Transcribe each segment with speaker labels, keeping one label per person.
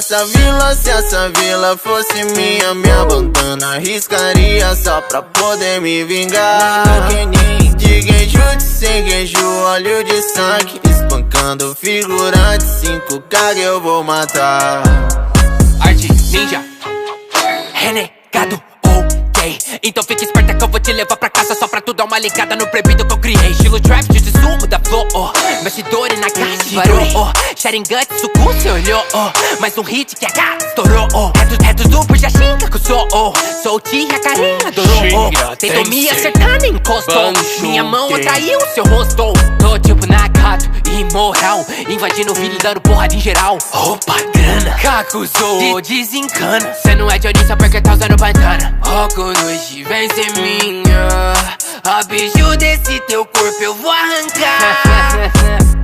Speaker 1: Se essa vila fosse minha, minha bandana arriscaria só pra poder me vingar. De queijo, sem queijo, óleo de sangue, espancando figurante, 5K eu vou matar.
Speaker 2: Arte ninja, renegado, ok. Então fique esperta que eu vou te levar pra casa só pra tu dar uma ligada no proibido que eu criei. Estilo trap, de sumo da flor, bastidores na caixa, varou, Sharingan, suco, cê olhou, mais um hit que a cara estourou, reto duplo, já xinga que eu sou, sou tia, carinha, adorou, tentou me acertar, nem encostou, minha mão atraiu seu rosto. Tô tipo nagado, imoral, invadindo o vídeo dando porrada em geral. Opa, grana, cacuzou, desencana. Cê não é Dionísio porque tá usando bandana. Noite vem ser minha, a bicho desse teu corpo eu vou arrancar.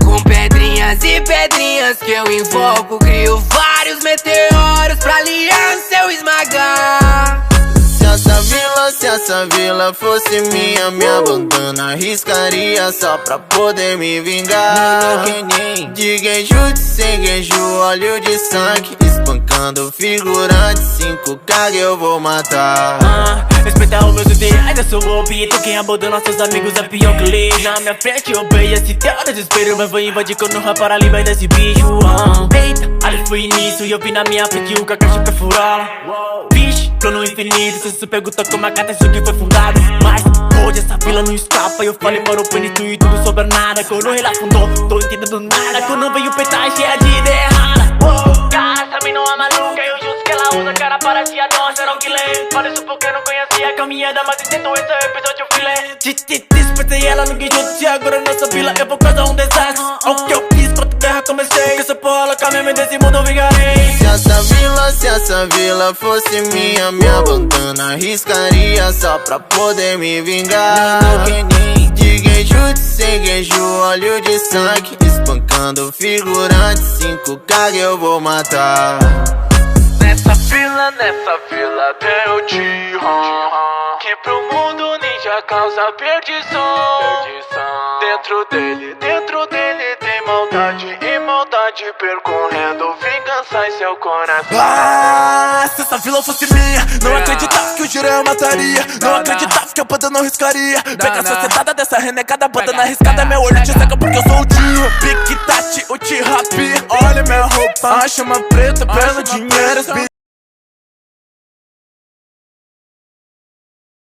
Speaker 2: Com pedrinhas e pedrinhas que eu invoco, crio vários meteoros pra aliança eu esmagar.
Speaker 1: Se essa vila fosse minha, minha bandana arriscaria só pra poder me vingar. De queijo, sem queijo, óleo de sangue, espancando figurante, 5K eu vou matar.
Speaker 3: Respeita os meus ideais, eu sou o obito. Quem abandona seus amigos é pior que lixo. Na minha frente eu vejo esse teu desespero, mas vou invadir quando rapar a língua desse bicho. Eita, ali foi início e eu vi na minha frente o Kakashi perfurá-la. Vixe, plano infinito, se você pergunta como a carta isso que foi fundado. Mas hoje essa vila não escapa, eu falei para o penito e tudo sobre nada. Quando ele afundou, tô entendendo nada. Quando veio petar cheia de ideia errada. Cara, essa mina é maluca, eu justo que ela usa cara para tia nossa, era um guilé. Parece porque não conhecia a caminhada, mas entendo esse episódio filé. Despertei ela no guinjote, agora nessa vila eu vou causar um desastre. O que eu fiz pra terra comecei, porque essa porra ela caminha desse mundo eu vingarei.
Speaker 1: Se essa vila fosse minha, minha bandana arriscaria só pra poder me vingar. De queijo, sem queijo, óleo de sangue, espancando figurante, 5K eu vou matar.
Speaker 3: Nessa vila tem o Jihan, que pro mundo ninja causa perdição. Dentro dele tem maldade e maldade percorrendo vingança em seu coração.
Speaker 4: Se essa vila fosse minha, não acreditava que o Jiré eu mataria. Não acreditava que a banda não riscaria. Pega a sociedade dessa renegada, banda na riscada. Meu olho te cega porque eu sou o Jihan. Pique Tati, o T-Rap. Olha minha roupa, chama preta pelo dinheiro.